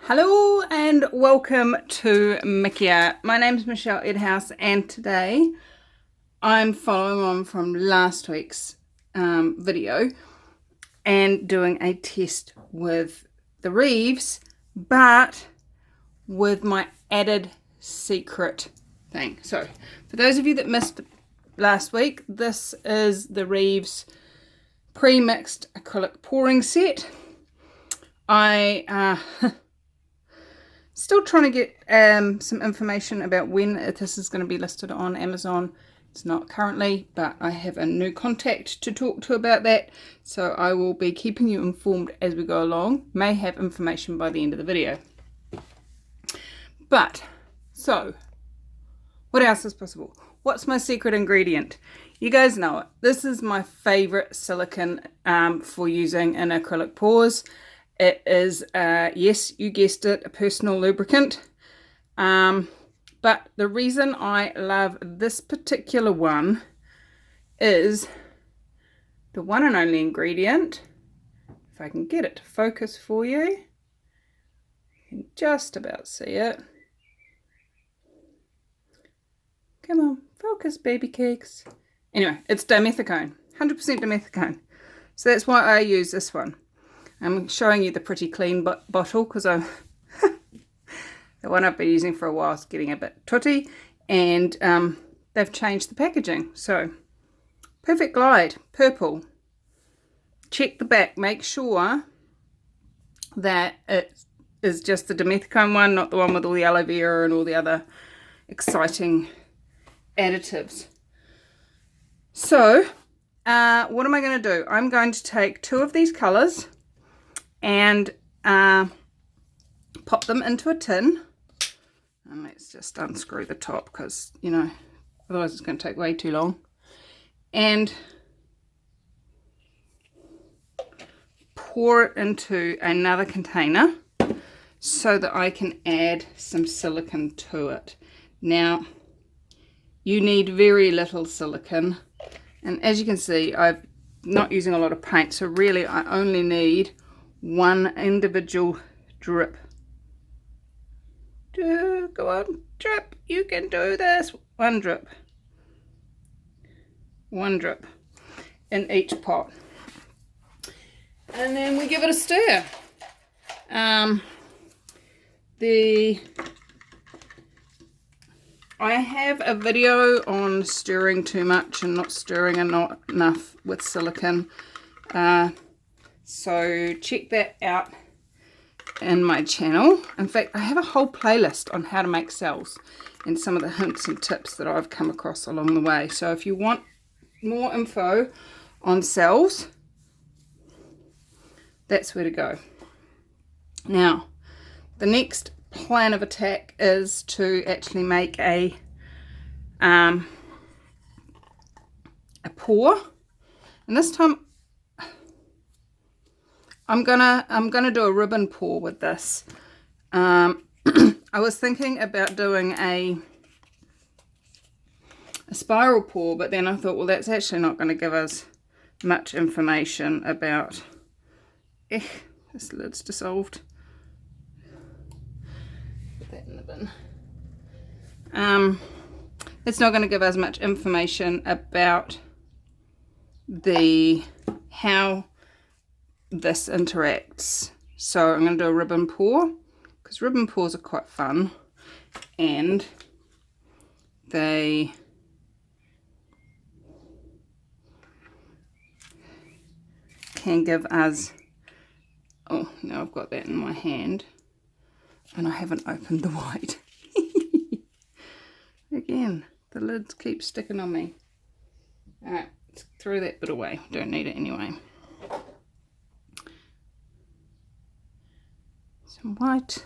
Hello and welcome to Mickey Art. My name's Michelle Edhouse and today I'm following on from last week's video and doing a test with the Reeves, but with my added secret thing. So for those of you that missed last week, this is the Reeves pre-mixed acrylic pouring set. I still trying to get some information about when this is going to be listed on Amazon. It's not currently, but I have a new contact to talk to about that. So I will be keeping you informed as we go along. May have information by the end of the video. But, so, what else is possible? What's my secret ingredient? You guys know it. This is my favorite silicone for using in acrylic pours. It is, yes, you guessed it, a personal lubricant. But the reason I love this particular one is the one and only ingredient. If I can get it to focus for you, you can just about see it. Come on, focus, baby cakes. Anyway, it's dimethicone, 100% dimethicone. So that's why I use this one. I'm showing you the pretty clean bottle because I'm the one I've been using for a while is getting a bit tutty, and they've changed the packaging. So perfect glide, purple. Check the back, make sure that it is just the dimethicone one, not the one with all the aloe vera and all the other exciting additives. So what am I going to do? I'm going to take two of these colours and pop them into a tin, and let's just unscrew the top because, you know, otherwise it's going to take way too long, and pour it into another container so that I can add some silicone to it. Now you need very little silicone, and as you can see I'm not using a lot of paint, so really I only need one individual drip. Go on, drip, you can do this. One drip in each pot, and then we give it a stir. I have a video on stirring too much and not stirring enough with silicone, so check that out in my channel. In fact, I have a whole playlist on how to make cells and some of the hints and tips that I've come across along the way. So if you want more info on cells, that's where to go. Now, the next plan of attack is to actually make a pour, and this time I'm gonna do a ribbon pour with this. I was thinking about doing a spiral pour, but then I thought, well, that's actually not going to give us much information about. This lid's dissolved. Put that in the bin. It's not going to give us much information about how this interacts. So I'm going to do a ribbon pour because ribbon pours are quite fun, and they can give us, oh, now I've got that in my hand and I haven't opened the white. Again, the lids keep sticking on me. Alright, let's throw that bit away, don't need it anyway. Some white.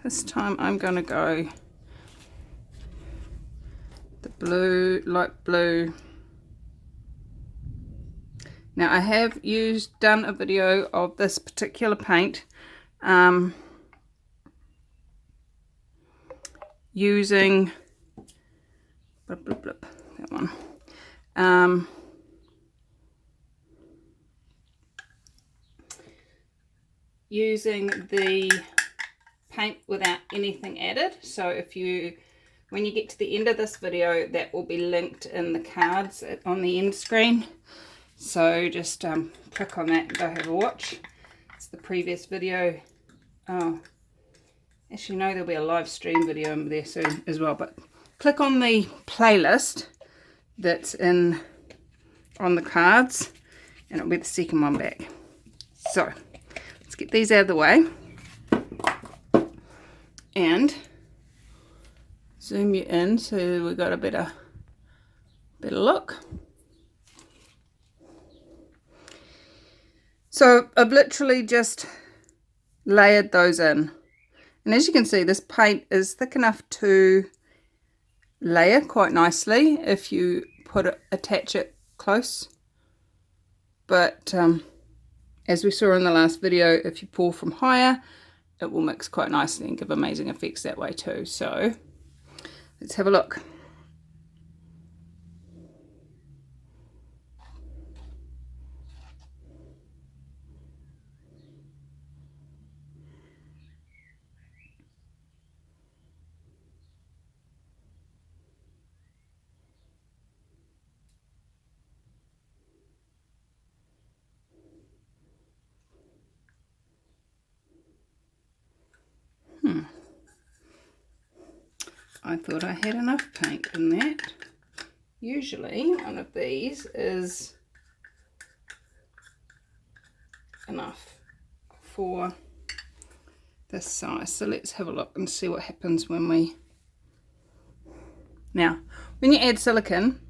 This time I'm going to go the blue, light blue. Now I have done a video of this particular paint using that one. using the paint without anything added. So when you get to the end of this video, that will be linked in the cards on the end screen. So just click on that and go have a watch. It's the previous video. Oh, actually no, there'll be a live stream video in there soon as well, but click on the playlist that's on the cards and it'll be the second one back. So let's get these out of the way and zoom you in so we got a better look. So I've literally just layered those in, and as you can see, this paint is thick enough to layer quite nicely if you attach it close, but as we saw in the last video, if you pour from higher, it will mix quite nicely and give amazing effects that way too. So let's have a look. I thought I had enough paint in that. Usually one of these is enough for this size. So let's have a look and see what happens when Now, when you add silicone,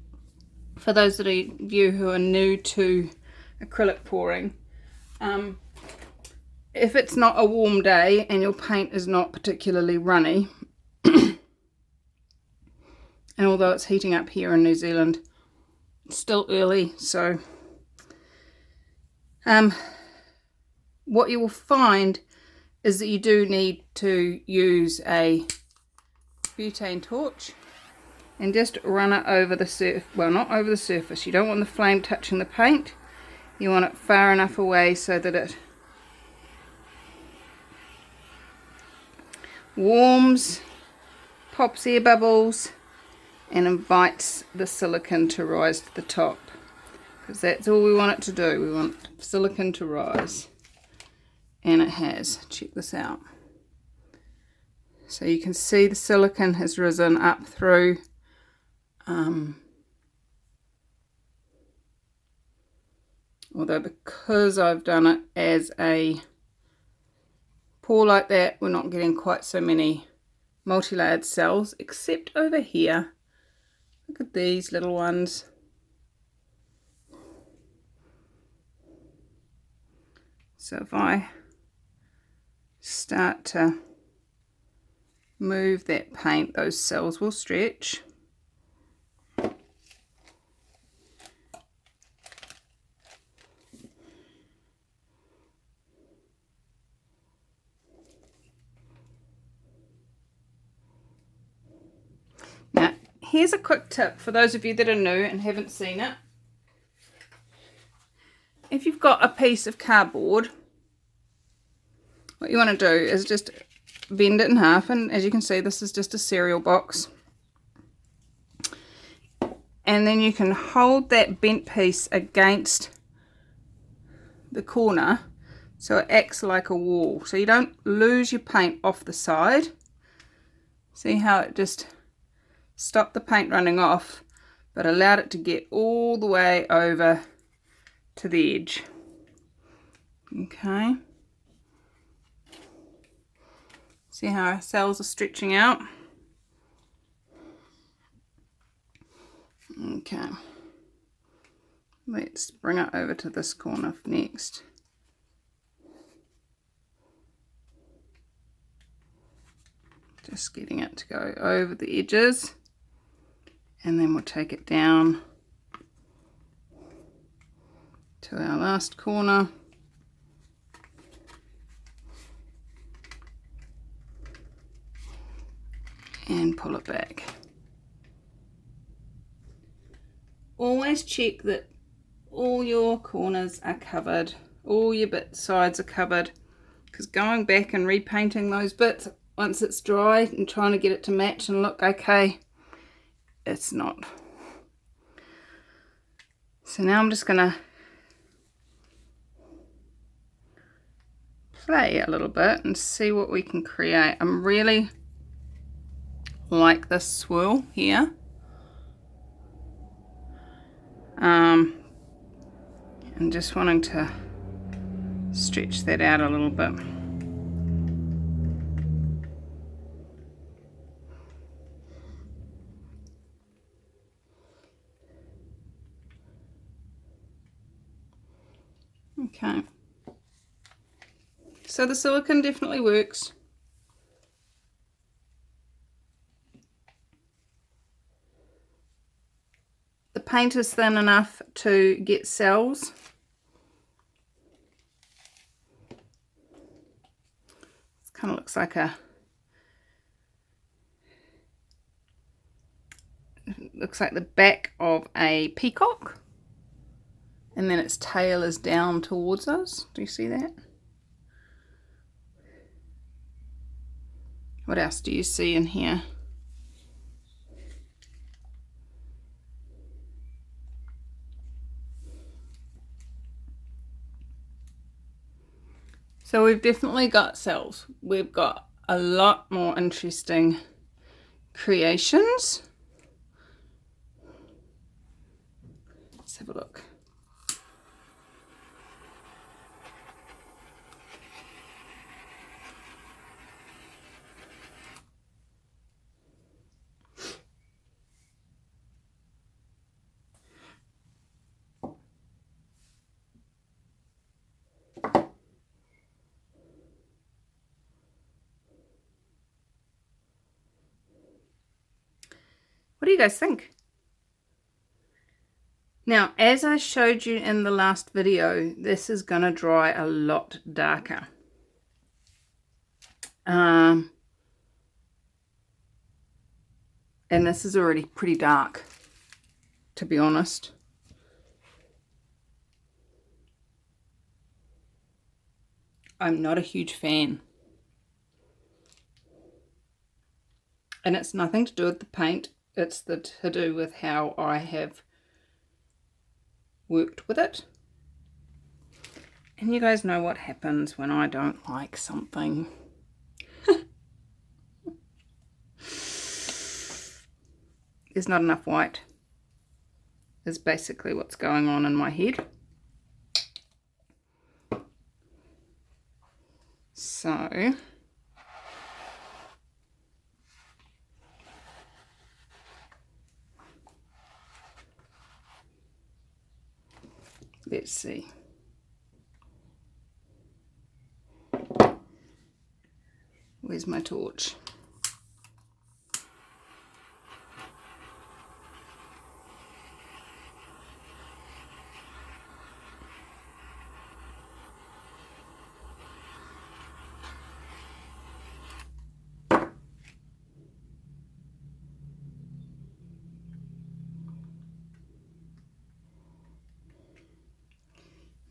for those of you who are new to acrylic pouring, if it's not a warm day and your paint is not particularly runny, and although it's heating up here in New Zealand, it's still early, so what you will find is that you do need to use a butane torch and just run it over the surface. Well, not over the surface. You don't want the flame touching the paint. You want it far enough away so that it warms, pops air bubbles, and invites the silicone to rise to the top, because that's all we want it to do. We want silicone to rise, and it has. Check this out. So you can see the silicone has risen up through although because I've done it as a pour like that, we're not getting quite so many multi-layered cells, except over here. Look at these little ones. So if I start to move that paint, those cells will stretch. Now, here's a quick tip for those of you that are new and haven't seen it. If you've got a piece of cardboard, what you want to do is just bend it in half, and as you can see, this is just a cereal box. And then you can hold that bent piece against the corner so it acts like a wall, so you don't lose your paint off the side. See how it just stopped the paint running off, but allowed it to get all the way over to the edge. Okay. See how our cells are stretching out? Okay. Let's bring it over to this corner next. Just getting it to go over the edges, and then we'll take it down to our last corner. And pull it back. Always check that all your corners are covered, all your sides are covered, because going back and repainting those bits once it's dry and trying to get it to match and look okay, it's not. So now I'm just gonna play a little bit and see what we can create. I'm really like this swirl here. And just wanting to stretch that out a little bit. Okay. So the silicone definitely works. The paint is thin enough to get cells. It kind of looks like the back of a peacock, and then its tail is down towards us. Do you see that? What else do you see in here? So we've definitely got cells. We've got a lot more interesting creations. Let's have a look. What do you guys think? Now, as I showed you in the last video, this is going to dry a lot darker. And this is already pretty dark, to be honest. I'm not a huge fan. And it's nothing to do with the paint. It's to do with how I have worked with it. And you guys know what happens when I don't like something. There's not enough white, is basically what's going on in my head. So let's see. Where's my torch?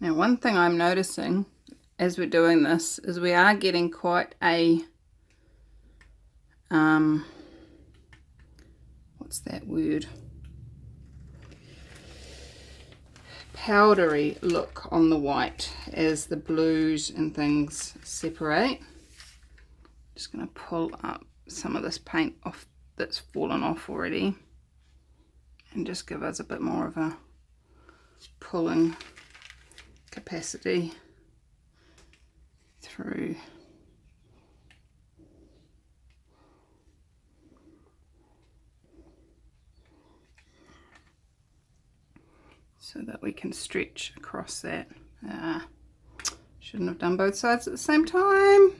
Now, one thing I'm noticing as we're doing this is we are getting quite a, what's that word? Powdery look on the white as the blues and things separate. Just going to pull up some of this paint off that's fallen off already and just give us a bit more of a pulling capacity through. So that we can stretch across that. Shouldn't have done both sides at the same time.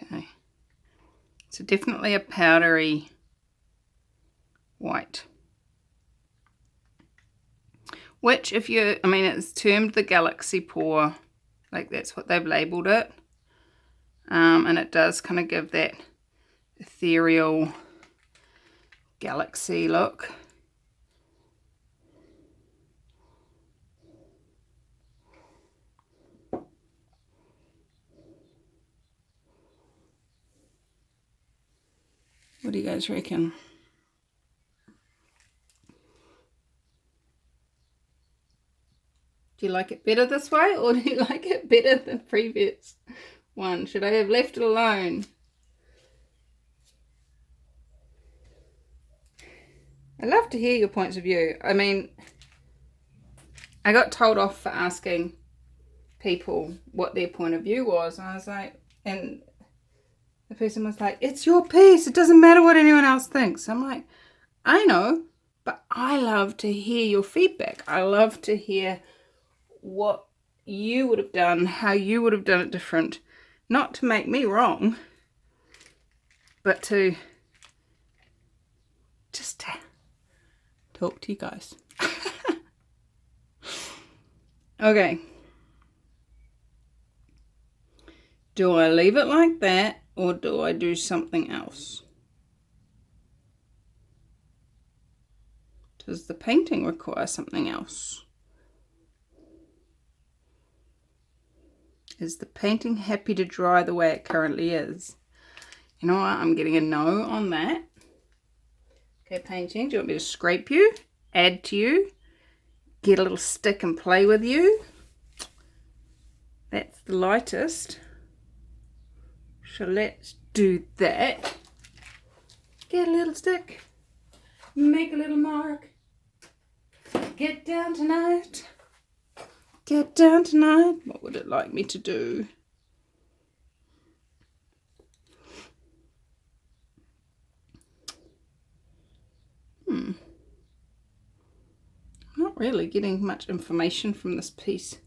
Okay, so definitely a powdery white. Which, if you, I mean, it's termed the galaxy pour, like that's what they've labelled it. And it does kind of give that ethereal galaxy look. What do you guys reckon? Do you like it better this way, or do you like it better than the previous one? Should I have left it alone? I'd love to hear your points of view. I mean, I got told off for asking people what their point of view was. And I was like, and the person was like, it's your piece. It doesn't matter what anyone else thinks. I'm like, I know, but I love to hear your feedback. I love to hear what you would have done, how you would have done it different. Not to make me wrong, but to just talk to you guys. Okay. Do I leave it like that, or do I do something else? Does the painting require something else? Is the painting happy to dry the way it currently is? You know what? I'm getting a no on that. Okay, painting. Do you want me to scrape you? Add to you? Get a little stick and play with you? That's the lightest. So let's do that. Get a little stick. Make a little mark. Get down tonight. Get down tonight. What would it like me to do? I'm not really getting much information from this piece.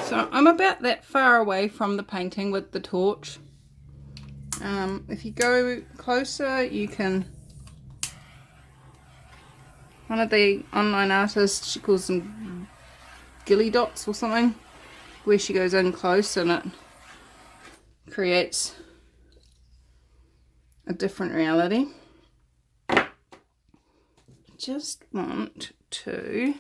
So I'm about that far away from the painting with the torch. If you go closer, you can... One of the online artists, she calls them gilly dots or something, where she goes in close and it creates a different reality. Just want to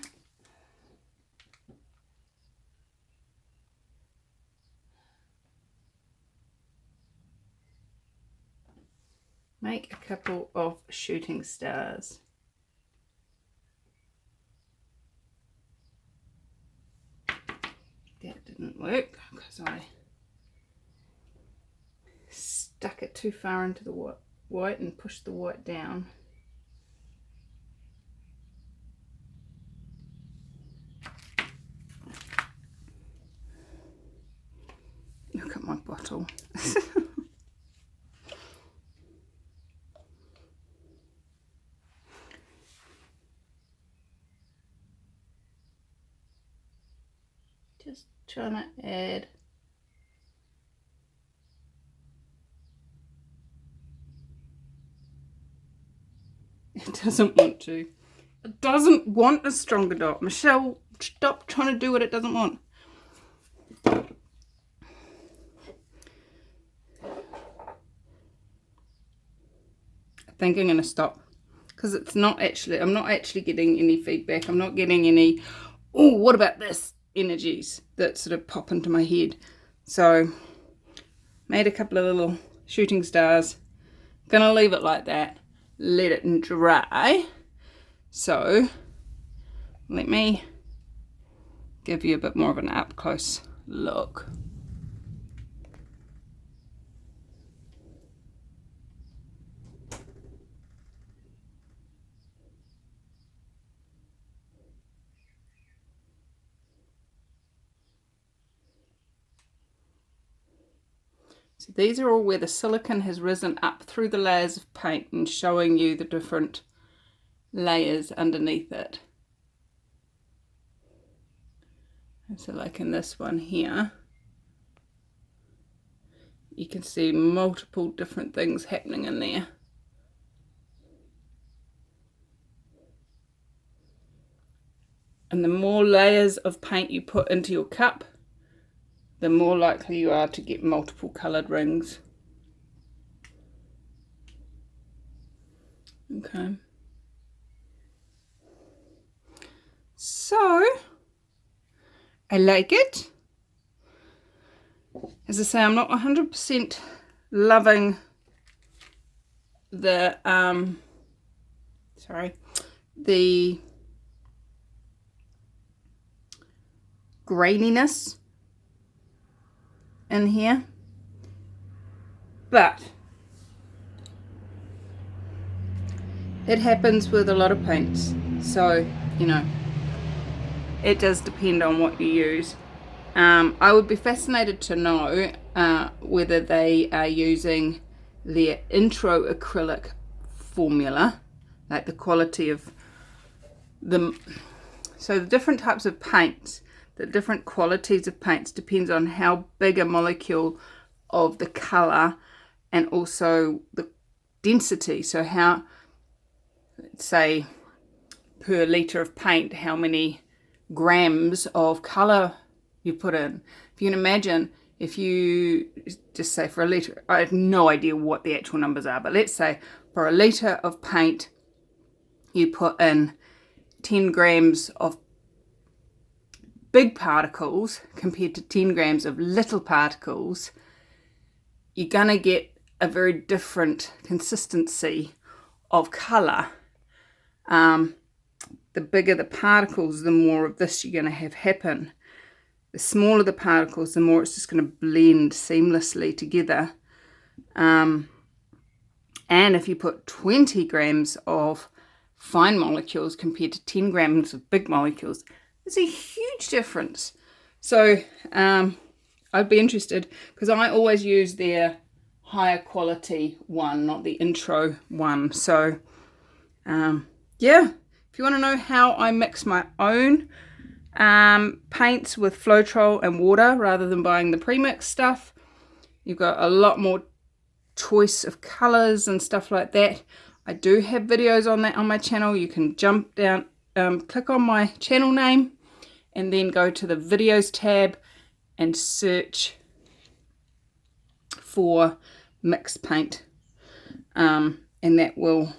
make a couple of shooting stars. That didn't work because I stuck it too far into the white and pushed the white down. Look at my bottle. Just trying to add it doesn't want to. It doesn't want a stronger dot. Michelle, stop trying to do what it doesn't want. I think I'm going to stop because it's not actually, I'm not actually getting any feedback. I'm not getting any, oh, what about this energies that sort of pop into my head. So made a couple of little shooting stars. Gonna leave it like that, let it dry. So let me give you a bit more of an up close look. So these are all where the silicone has risen up through the layers of paint and showing you the different layers underneath it. And so like in this one here, you can see multiple different things happening in there. And the more layers of paint you put into your cup, the more likely you are to get multiple coloured rings. Okay. So, I like it. As I say, I'm not 100% loving the, the graininess in here, but it happens with a lot of paints, so you know, it does depend on what you use. I would be fascinated to know whether they are using their intro acrylic formula, like the quality of them. So the different types of paints, the different qualities of paints depends on how big a molecule of the colour and also the density. So how, let's say, per litre of paint, how many grams of colour you put in. If you can imagine, if you just say for a litre, I have no idea what the actual numbers are, but let's say for a litre of paint you put in 10 grams of big particles compared to 10 grams of little particles, you're going to get a very different consistency of colour. The bigger the particles, the more of this you're going to have happen. The smaller the particles, the more it's just going to blend seamlessly together. And if you put 20 grams of fine molecules compared to 10 grams of big molecules, there's a huge difference. So I'd be interested, because I always use their higher quality one, not the intro one. So yeah, if you want to know how I mix my own paints with Floetrol and water rather than buying the premix stuff, you've got a lot more choice of colors and stuff like that. I do have videos on that on my channel. You can jump down, click on my channel name and then go to the videos tab and search for mixed paint, and that will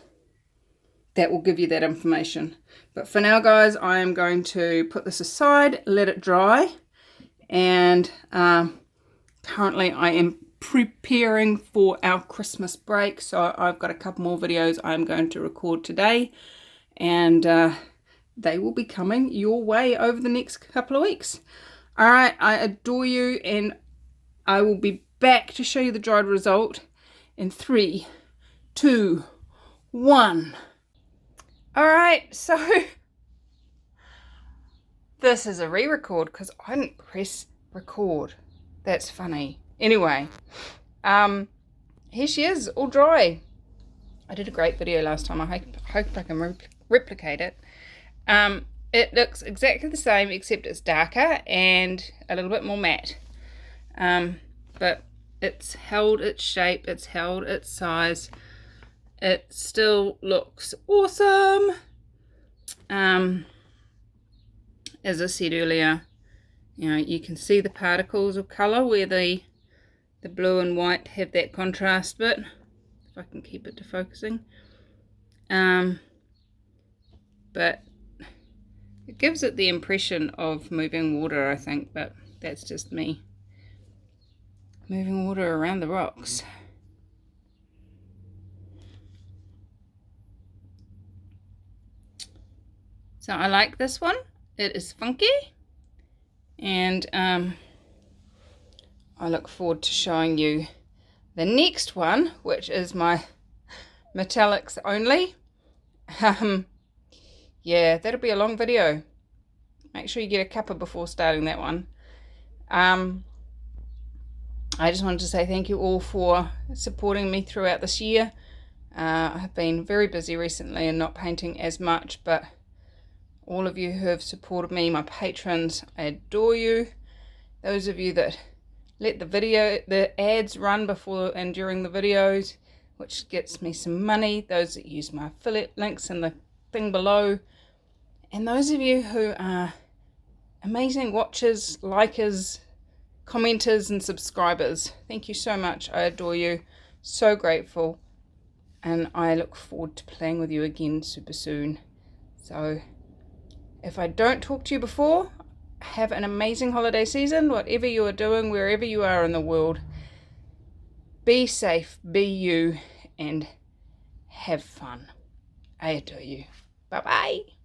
give you that information. But for now, guys, I am going to put this aside, let it dry, and currently I am preparing for our Christmas break, so I've got a couple more videos I'm going to record today, and they will be coming your way over the next couple of weeks. All right, I adore you, and I will be back to show you the dried result in 3, 2, 1. All right, so this is a re-record because I didn't press record. That's funny. Anyway, here she is, all dry. I did a great video last time. I hope I can replicate it. It looks exactly the same, except it's darker and a little bit more matte. But it's held its shape, it's held its size. It still looks awesome. As I said earlier, you know, you can see the particles of colour where the blue and white have that contrast bit. If I can keep it to focusing. But it gives it the impression of moving water, I think, but that's just me. Moving water around the rocks. So I like this one. It is funky, and I look forward to showing you the next one, which is my metallics only. Yeah, that'll be a long video. Make sure you get a cuppa before starting that one. I just wanted to say thank you all for supporting me throughout this year. I've been very busy recently and not painting as much, but all of you who have supported me, my patrons, I adore you. Those of you that let the ads run before and during the videos, which gets me some money. Those that use my affiliate links in the thing below. And those of you who are amazing watchers, likers, commenters and subscribers, thank you so much. I adore you. So grateful. And I look forward to playing with you again super soon. So if I don't talk to you before, have an amazing holiday season, whatever you are doing, wherever you are in the world. Be safe, be you, and have fun. I adore you. Bye-bye.